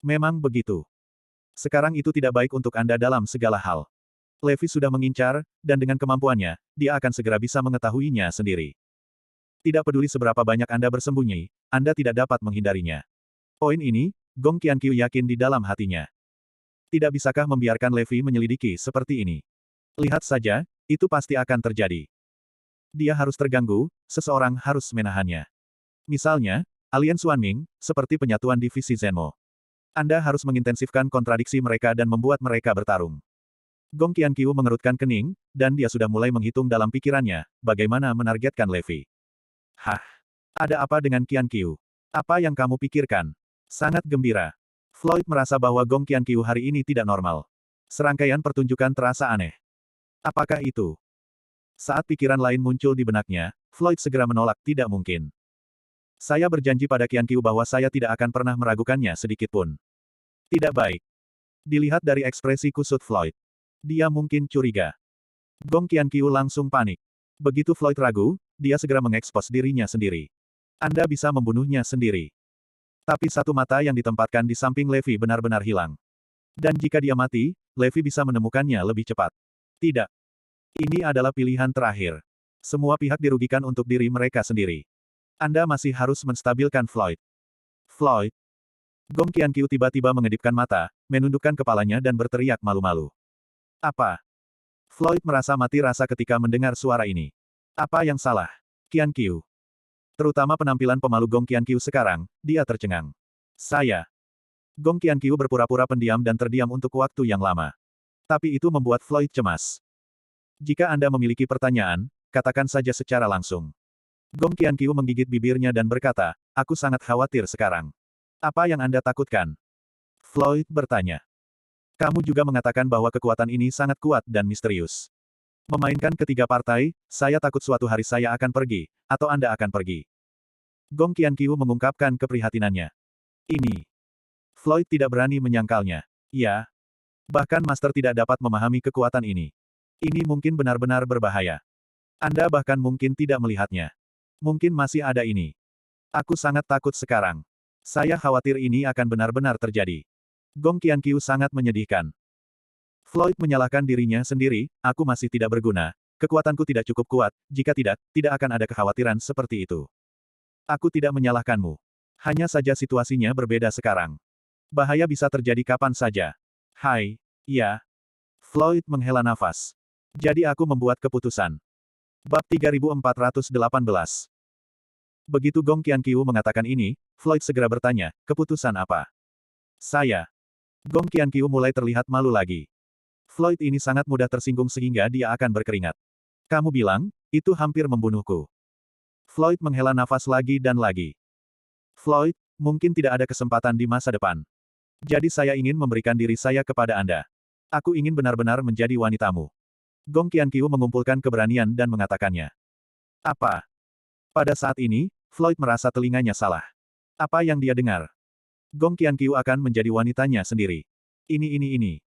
Memang begitu. Sekarang itu tidak baik untuk Anda dalam segala hal. Levi sudah mengincar, dan dengan kemampuannya, dia akan segera bisa mengetahuinya sendiri. Tidak peduli seberapa banyak Anda bersembunyi, Anda tidak dapat menghindarinya. Poin ini, Gong Qianqiu yakin di dalam hatinya. Tidak bisakah membiarkan Levi menyelidiki seperti ini? Lihat saja, itu pasti akan terjadi. Dia harus terganggu, seseorang harus menahannya. Misalnya, alien Xuanming, seperti penyatuan divisi Zenmo. Anda harus mengintensifkan kontradiksi mereka dan membuat mereka bertarung. Gong Qianqiu mengerutkan kening, dan dia sudah mulai menghitung dalam pikirannya, bagaimana menargetkan Levi. Hah? Ada apa dengan Qianqiu? Apa yang kamu pikirkan? Sangat gembira. Floyd merasa bahwa Gong Qianqiu hari ini tidak normal. Serangkaian pertunjukan terasa aneh. Apakah itu? Saat pikiran lain muncul di benaknya, Floyd segera menolak tidak mungkin. Saya berjanji pada Qianqiu bahwa saya tidak akan pernah meragukannya sedikitpun. Tidak baik. Dilihat dari ekspresi kusut Floyd. Dia mungkin curiga. Gong Qianqiu langsung panik. Begitu Floyd ragu, dia segera mengekspos dirinya sendiri. Anda bisa membunuhnya sendiri. Tapi satu mata yang ditempatkan di samping Levi benar-benar hilang. Dan jika dia mati, Levi bisa menemukannya lebih cepat. Tidak. Ini adalah pilihan terakhir. Semua pihak dirugikan untuk diri mereka sendiri. Anda masih harus menstabilkan Floyd. Floyd. Gong Qianqiu tiba-tiba mengedipkan mata, menundukkan kepalanya dan berteriak malu-malu. Apa? Floyd merasa mati rasa ketika mendengar suara ini. Apa yang salah? Qianqiu. Terutama penampilan pemalu Gong Qianqiu sekarang, dia tercengang. Saya. Gong Qianqiu berpura-pura pendiam dan terdiam untuk waktu yang lama. Tapi itu membuat Floyd cemas. Jika Anda memiliki pertanyaan, katakan saja secara langsung. Gong Qianqiu menggigit bibirnya dan berkata, aku sangat khawatir sekarang. Apa yang Anda takutkan? Floyd bertanya. Kamu juga mengatakan bahwa kekuatan ini sangat kuat dan misterius. Memainkan ketiga partai, saya takut suatu hari saya akan pergi, atau Anda akan pergi. Gong Qianqiu mengungkapkan keprihatinannya. Ini. Floyd tidak berani menyangkalnya. Ya. Bahkan Master tidak dapat memahami kekuatan ini. Ini mungkin benar-benar berbahaya. Anda bahkan mungkin tidak melihatnya. Mungkin masih ada ini. Aku sangat takut sekarang. Saya khawatir ini akan benar-benar terjadi. Gong Qianqiu sangat menyedihkan. Floyd menyalahkan dirinya sendiri, aku masih tidak berguna, kekuatanku tidak cukup kuat, jika tidak, tidak akan ada kekhawatiran seperti itu. Aku tidak menyalahkanmu. Hanya saja situasinya berbeda sekarang. Bahaya bisa terjadi kapan saja. Hai, ya. Floyd menghela nafas. Jadi aku membuat keputusan. Bab 3418. Begitu Gong Qianqiu mengatakan ini, Floyd segera bertanya, keputusan apa? Saya. Gong Qianqiu mulai terlihat malu lagi. Floyd ini sangat mudah tersinggung sehingga dia akan berkeringat. Kamu bilang, itu hampir membunuhku. Floyd menghela nafas lagi dan lagi. Floyd, mungkin tidak ada kesempatan di masa depan. Jadi saya ingin memberikan diri saya kepada Anda. Aku ingin benar-benar menjadi wanitamu. Gong Qianqiu mengumpulkan keberanian dan mengatakannya. Apa? Pada saat ini, Floyd merasa telinganya salah. Apa yang dia dengar? Gong Qianqiu akan menjadi wanitanya sendiri. Ini.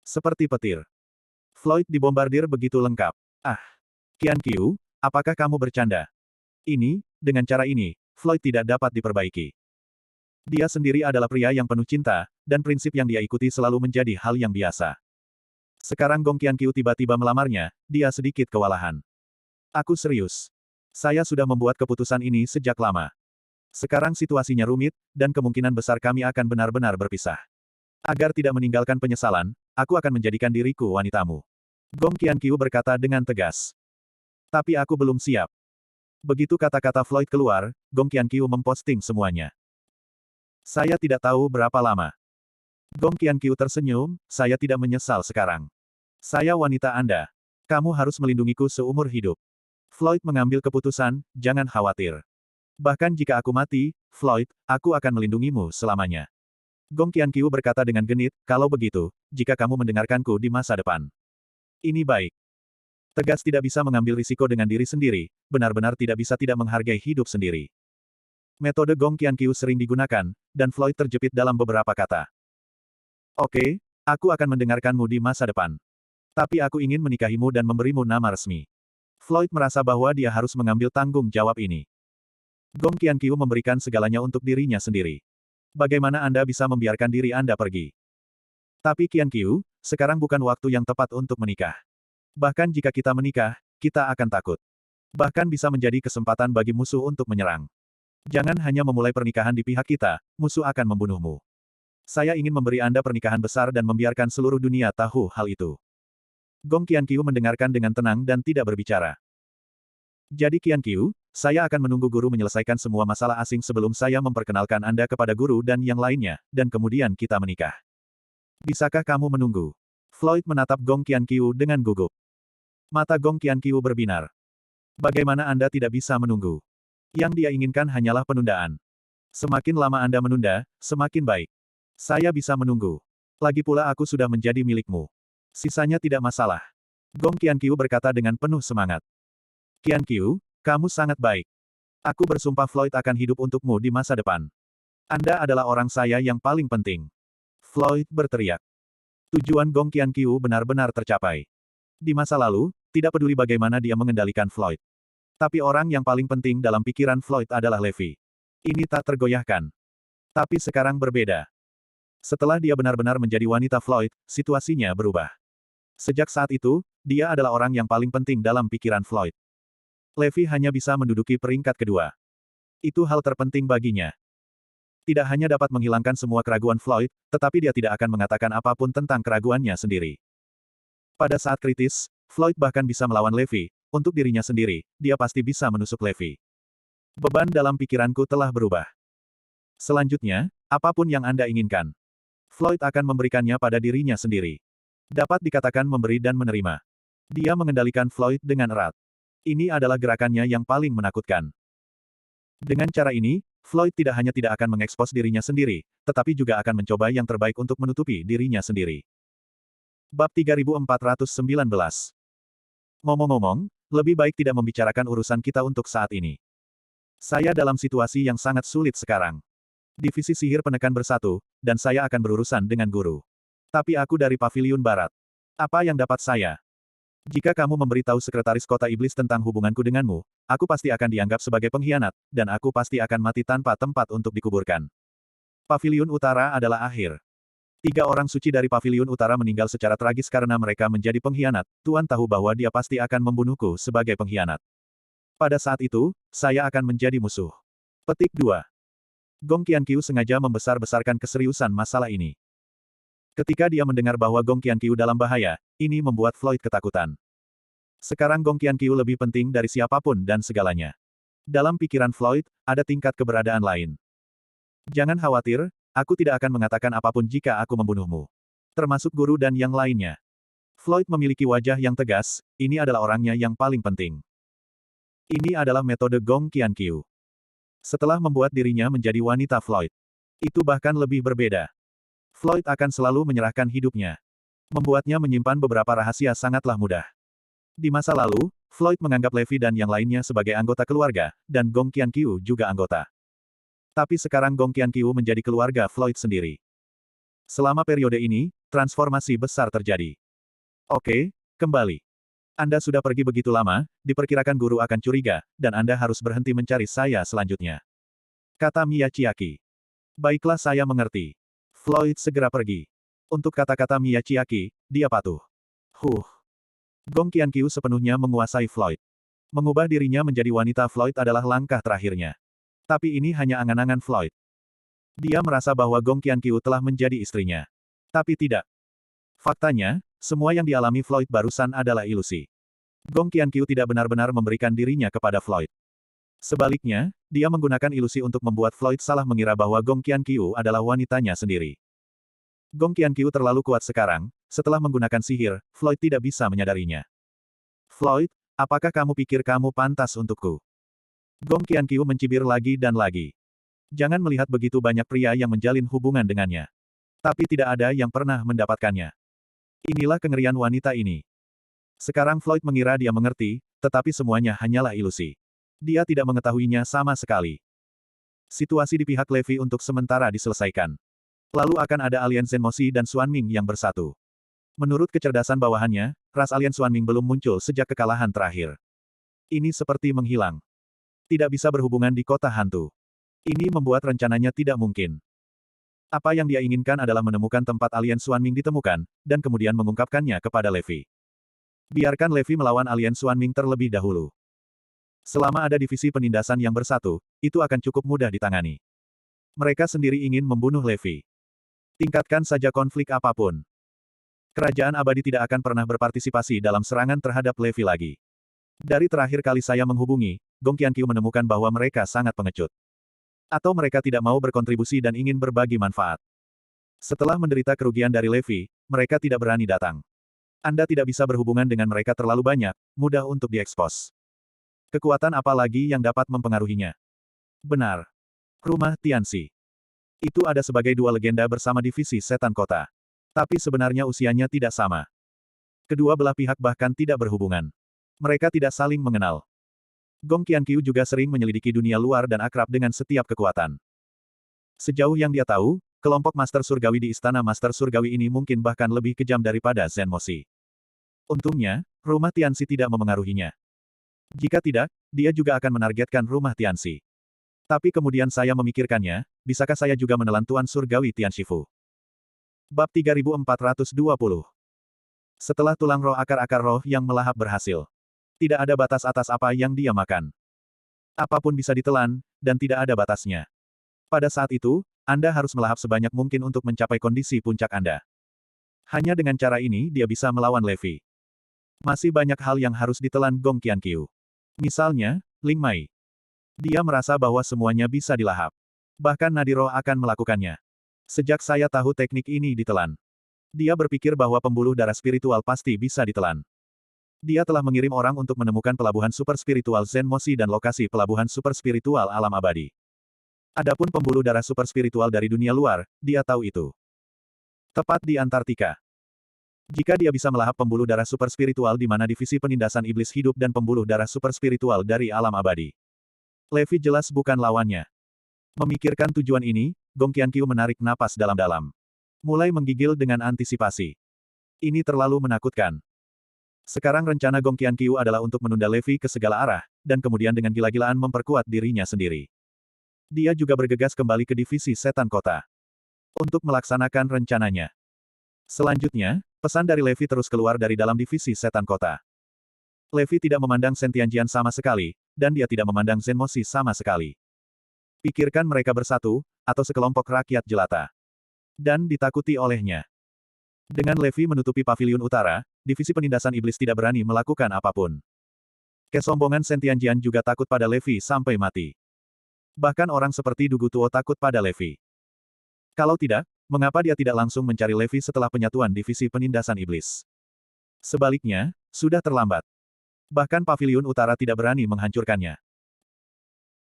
Seperti petir. Floyd dibombardir begitu lengkap. Ah, Qianqiu, apakah kamu bercanda? Dengan cara ini, Floyd tidak dapat diperbaiki. Dia sendiri adalah pria yang penuh cinta, dan prinsip yang dia ikuti selalu menjadi hal yang biasa. Sekarang Gong Qianqiu tiba-tiba melamarnya, dia sedikit kewalahan. Aku serius. Saya sudah membuat keputusan ini sejak lama. Sekarang situasinya rumit, dan kemungkinan besar kami akan benar-benar berpisah. Agar tidak meninggalkan penyesalan, aku akan menjadikan diriku wanitamu. Gong Qianqiu berkata dengan tegas. Tapi aku belum siap. Begitu kata-kata Floyd keluar, Gong Qianqiu memposting semuanya. Saya tidak tahu berapa lama. Gong Qianqiu tersenyum, saya tidak menyesal sekarang. Saya wanita Anda. Kamu harus melindungiku seumur hidup. Floyd mengambil keputusan, jangan khawatir. Bahkan jika aku mati, Floyd, aku akan melindungimu selamanya. Gong Qianqiu berkata dengan genit, kalau begitu, jika kamu mendengarkanku di masa depan. Ini baik. Tegas tidak bisa mengambil risiko dengan diri sendiri, benar-benar tidak bisa tidak menghargai hidup sendiri. Metode Gong Qianqiu sering digunakan, dan Floyd terjepit dalam beberapa kata. Oke, aku akan mendengarkanmu di masa depan. Tapi aku ingin menikahimu dan memberimu nama resmi. Floyd merasa bahwa dia harus mengambil tanggung jawab ini. Gong Qianqiu memberikan segalanya untuk dirinya sendiri. Bagaimana Anda bisa membiarkan diri Anda pergi? Tapi Qianqiu, sekarang bukan waktu yang tepat untuk menikah. Bahkan jika kita menikah, kita akan takut. Bahkan bisa menjadi kesempatan bagi musuh untuk menyerang. Jangan hanya memulai pernikahan di pihak kita, musuh akan membunuhmu. Saya ingin memberi Anda pernikahan besar dan membiarkan seluruh dunia tahu hal itu. Gong Qianqiu mendengarkan dengan tenang dan tidak berbicara. Jadi Qianqiu, saya akan menunggu guru menyelesaikan semua masalah asing sebelum saya memperkenalkan Anda kepada guru dan yang lainnya, dan kemudian kita menikah. Bisakah kamu menunggu? Floyd menatap Gong Qianqiu dengan gugup. Mata Gong Qianqiu berbinar. Bagaimana Anda tidak bisa menunggu? Yang dia inginkan hanyalah penundaan. Semakin lama Anda menunda, semakin baik. Saya bisa menunggu. Lagi pula aku sudah menjadi milikmu. Sisanya tidak masalah. Gong Qianqiu berkata dengan penuh semangat. Qianqiu, kamu sangat baik. Aku bersumpah Floyd akan hidup untukmu di masa depan. Anda adalah orang saya yang paling penting. Floyd berteriak. Tujuan Gong Qianqiu benar-benar tercapai. Di masa lalu, tidak peduli bagaimana dia mengendalikan Floyd. Tapi orang yang paling penting dalam pikiran Floyd adalah Levi. Ini tak tergoyahkan. Tapi sekarang berbeda. Setelah dia benar-benar menjadi wanita Floyd, situasinya berubah. Sejak saat itu, dia adalah orang yang paling penting dalam pikiran Floyd. Levi hanya bisa menduduki peringkat kedua. Itu hal terpenting baginya. Tidak hanya dapat menghilangkan semua keraguan Floyd, tetapi dia tidak akan mengatakan apapun tentang keraguannya sendiri. Pada saat kritis, Floyd bahkan bisa melawan Levi. Untuk dirinya sendiri, dia pasti bisa menusuk Levi. Beban dalam pikiranku telah berubah. Selanjutnya, apapun yang Anda inginkan. Floyd akan memberikannya pada dirinya sendiri. Dapat dikatakan memberi dan menerima. Dia mengendalikan Floyd dengan erat. Ini adalah gerakannya yang paling menakutkan. Dengan cara ini, Floyd tidak hanya tidak akan mengekspos dirinya sendiri, tetapi juga akan mencoba yang terbaik untuk menutupi dirinya sendiri. Bab 3419. Ngomong-ngomong, lebih baik tidak membicarakan urusan kita untuk saat ini. Saya dalam situasi yang sangat sulit sekarang. Divisi sihir penekan bersatu, dan saya akan berurusan dengan guru. Tapi aku dari Paviliun Barat. Apa yang dapat saya? Jika kamu memberitahu sekretaris kota iblis tentang hubunganku denganmu, aku pasti akan dianggap sebagai pengkhianat, dan aku pasti akan mati tanpa tempat untuk dikuburkan. Paviliun Utara adalah akhir. 3 orang suci dari Paviliun Utara meninggal secara tragis karena mereka menjadi pengkhianat. Tuan tahu bahwa dia pasti akan membunuhku sebagai pengkhianat. Pada saat itu, saya akan menjadi musuh. Petik 2. Gong Qianqiu sengaja membesar-besarkan keseriusan masalah ini. Ketika dia mendengar bahwa Gong Qianqiu dalam bahaya, ini membuat Floyd ketakutan. Sekarang Gong Qianqiu lebih penting dari siapapun dan segalanya. Dalam pikiran Floyd, ada tingkat keberadaan lain. Jangan khawatir, aku tidak akan mengatakan apapun jika aku membunuhmu. Termasuk guru dan yang lainnya. Floyd memiliki wajah yang tegas, ini adalah orangnya yang paling penting. Ini adalah metode Gong Qianqiu. Setelah membuat dirinya menjadi wanita Floyd. Itu bahkan lebih berbeda. Floyd akan selalu menyerahkan hidupnya. Membuatnya menyimpan beberapa rahasia sangatlah mudah. Di masa lalu, Floyd menganggap Levi dan yang lainnya sebagai anggota keluarga, dan Gong Qianqiu juga anggota. Tapi sekarang Gong Qianqiu menjadi keluarga Floyd sendiri. Selama periode ini, transformasi besar terjadi. Oke, kembali. Anda sudah pergi begitu lama, diperkirakan guru akan curiga, dan Anda harus berhenti mencari saya selanjutnya. Kata Miyachiaki. Baiklah, saya mengerti. Floyd segera pergi. Untuk kata-kata Miyachiaki, dia patuh. Gong Qianqiu sepenuhnya menguasai Floyd. Mengubah dirinya menjadi wanita Floyd adalah langkah terakhirnya. Tapi ini hanya angan-angan Floyd. Dia merasa bahwa Gong Qianqiu telah menjadi istrinya. Tapi tidak. Faktanya, semua yang dialami Floyd barusan adalah ilusi. Gong Qianqiu tidak benar-benar memberikan dirinya kepada Floyd. Sebaliknya, dia menggunakan ilusi untuk membuat Floyd salah mengira bahwa Gong Qianqiu adalah wanitanya sendiri. Gong Qianqiu terlalu kuat sekarang, setelah menggunakan sihir, Floyd tidak bisa menyadarinya. Floyd, apakah kamu pikir kamu pantas untukku? Gong Qianqiu mencibir lagi dan lagi. Jangan melihat begitu banyak pria yang menjalin hubungan dengannya. Tapi tidak ada yang pernah mendapatkannya. Inilah kengerian wanita ini. Sekarang Floyd mengira dia mengerti, tetapi semuanya hanyalah ilusi. Dia tidak mengetahuinya sama sekali. Situasi di pihak Levi untuk sementara diselesaikan. Lalu akan ada alien Zenmosi dan Xuanming yang bersatu. Menurut kecerdasan bawahannya, ras alien Xuanming belum muncul sejak kekalahan terakhir. Ini seperti menghilang. Tidak bisa berhubungan di kota hantu. Ini membuat rencananya tidak mungkin. Apa yang dia inginkan adalah menemukan tempat alien Xuanming ditemukan, dan kemudian mengungkapkannya kepada Levi. Biarkan Levi melawan alien Xuanming terlebih dahulu. Selama ada divisi penindasan yang bersatu, itu akan cukup mudah ditangani. Mereka sendiri ingin membunuh Levi. Tingkatkan saja konflik apapun. Kerajaan abadi tidak akan pernah berpartisipasi dalam serangan terhadap Levi lagi. Dari terakhir kali saya menghubungi, Gong Qianqiu menemukan bahwa mereka sangat pengecut. Atau mereka tidak mau berkontribusi dan ingin berbagi manfaat. Setelah menderita kerugian dari Levi, mereka tidak berani datang. Anda tidak bisa berhubungan dengan mereka terlalu banyak, mudah untuk diekspos. Kekuatan apa lagi yang dapat mempengaruhinya? Benar. Rumah Tianxi. Itu ada sebagai dua legenda bersama divisi setan kota. Tapi sebenarnya usianya tidak sama. Kedua belah pihak bahkan tidak berhubungan. Mereka tidak saling mengenal. Gong Qianqiu juga sering menyelidiki dunia luar dan akrab dengan setiap kekuatan. Sejauh yang dia tahu, kelompok Master Surgawi di Istana Master Surgawi ini mungkin bahkan lebih kejam daripada Zenmosi. Untungnya, rumah Tianxi tidak memengaruhinya. Jika tidak, dia juga akan menargetkan rumah Tianxi. Tapi kemudian saya memikirkannya, bisakah saya juga menelan Tuan Surgawi Tianshifu? Bab 3420. Setelah tulang roh akar-akar roh yang melahap berhasil. Tidak ada batas atas apa yang dia makan. Apapun bisa ditelan, dan tidak ada batasnya. Pada saat itu, Anda harus melahap sebanyak mungkin untuk mencapai kondisi puncak Anda. Hanya dengan cara ini dia bisa melawan Levi. Masih banyak hal yang harus ditelan Gong Qianqiu. Misalnya, Ling Mai. Dia merasa bahwa semuanya bisa dilahap. Bahkan Nadiro akan melakukannya. Sejak saya tahu teknik ini ditelan. Dia berpikir bahwa pembuluh darah spiritual pasti bisa ditelan. Dia telah mengirim orang untuk menemukan pelabuhan super spiritual Zenmosi dan lokasi pelabuhan super spiritual alam abadi. Adapun pembuluh darah super spiritual dari dunia luar, dia tahu itu. Tepat di Antartika. Jika dia bisa melahap pembuluh darah super spiritual di mana divisi penindasan iblis hidup dan pembuluh darah super spiritual dari alam abadi. Levi jelas bukan lawannya. Memikirkan tujuan ini, Gong Qianqiu menarik napas dalam-dalam. Mulai menggigil dengan antisipasi. Ini terlalu menakutkan. Sekarang rencana Gong Qianqiu adalah untuk menunda Levi ke segala arah, dan kemudian dengan gila-gilaan memperkuat dirinya sendiri. Dia juga bergegas kembali ke divisi setan kota. Untuk melaksanakan rencananya. Selanjutnya, pesan dari Levi terus keluar dari dalam divisi setan kota. Levi tidak memandang Sentianjian sama sekali, dan dia tidak memandang Zenmosi sama sekali. Pikirkan mereka bersatu, atau sekelompok rakyat jelata. Dan ditakuti olehnya. Dengan Levi menutupi paviliun utara, divisi penindasan iblis tidak berani melakukan apapun. Kesombongan Sentianjian juga takut pada Levi sampai mati. Bahkan orang seperti Dugu Tuo takut pada Levi. Kalau tidak, mengapa dia tidak langsung mencari Levi setelah penyatuan divisi penindasan iblis? Sebaliknya, sudah terlambat. Bahkan paviliun utara tidak berani menghancurkannya.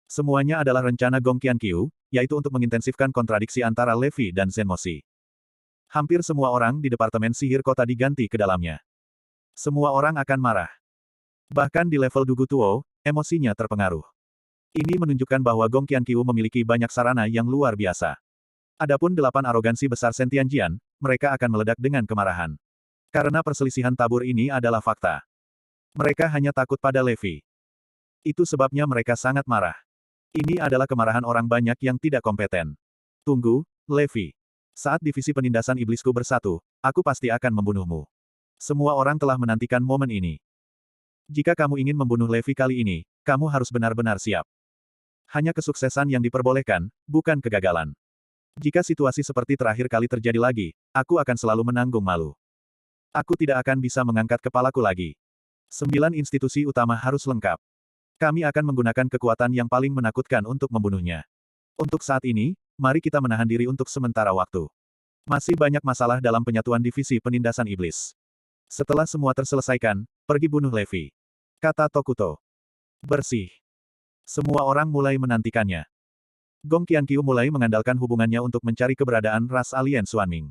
Semuanya adalah rencana Gong Qianqiu, yaitu untuk mengintensifkan kontradiksi antara Levi dan Zenmosi. Hampir semua orang di Departemen Sihir Kota diganti ke dalamnya. Semua orang akan marah. Bahkan di level Dugu Tuo, emosinya terpengaruh. Ini menunjukkan bahwa Gong Qianqiu memiliki banyak sarana yang luar biasa. Adapun 8 arogansi besar Sentianjian, mereka akan meledak dengan kemarahan. Karena perselisihan tabur ini adalah fakta. Mereka hanya takut pada Levi. Itu sebabnya mereka sangat marah. Ini adalah kemarahan orang banyak yang tidak kompeten. Tunggu, Levi. Saat divisi penindasan iblisku bersatu, aku pasti akan membunuhmu. Semua orang telah menantikan momen ini. Jika kamu ingin membunuh Levi kali ini, kamu harus benar-benar siap. Hanya kesuksesan yang diperbolehkan, bukan kegagalan. Jika situasi seperti terakhir kali terjadi lagi, aku akan selalu menanggung malu. Aku tidak akan bisa mengangkat kepalaku lagi. 9 institusi utama harus lengkap. Kami akan menggunakan kekuatan yang paling menakutkan untuk membunuhnya. Untuk saat ini, mari kita menahan diri untuk sementara waktu. Masih banyak masalah dalam penyatuan divisi penindasan iblis. Setelah semua terselesaikan, pergi bunuh Levi. Kata Tokuto. Bersih. Semua orang mulai menantikannya. Gong Qianqiu mulai mengandalkan hubungannya untuk mencari keberadaan ras alien Xuanming.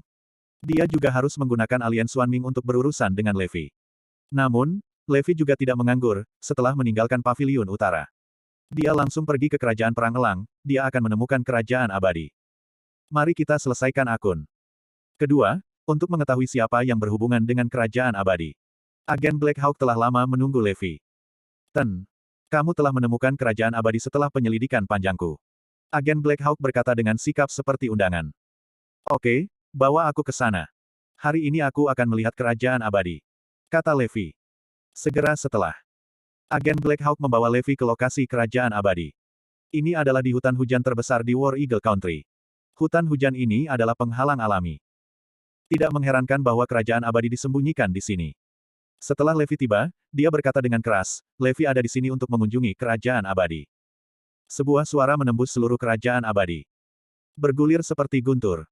Dia juga harus menggunakan alien Xuanming untuk berurusan dengan Levi. Namun, Levi juga tidak menganggur, setelah meninggalkan paviliun utara. Dia langsung pergi ke kerajaan Perang Elang, dia akan menemukan kerajaan abadi. Mari kita selesaikan akun. Kedua, untuk mengetahui siapa yang berhubungan dengan kerajaan abadi. Agen Black Hawk telah lama menunggu Levi. Kamu telah menemukan kerajaan abadi setelah penyelidikan panjangku. Agen Black Hawk berkata dengan sikap seperti undangan. Oke, bawa aku ke sana. Hari ini aku akan melihat kerajaan abadi. Kata Levi. Segera setelah. Agen Black Hawk membawa Levi ke lokasi kerajaan abadi. Ini adalah di hutan hujan terbesar di War Eagle Country. Hutan hujan ini adalah penghalang alami. Tidak mengherankan bahwa kerajaan abadi disembunyikan di sini. Setelah Levi tiba, dia berkata dengan keras, Levi ada di sini untuk mengunjungi kerajaan abadi. Sebuah suara menembus seluruh kerajaan abadi. Bergulir seperti guntur.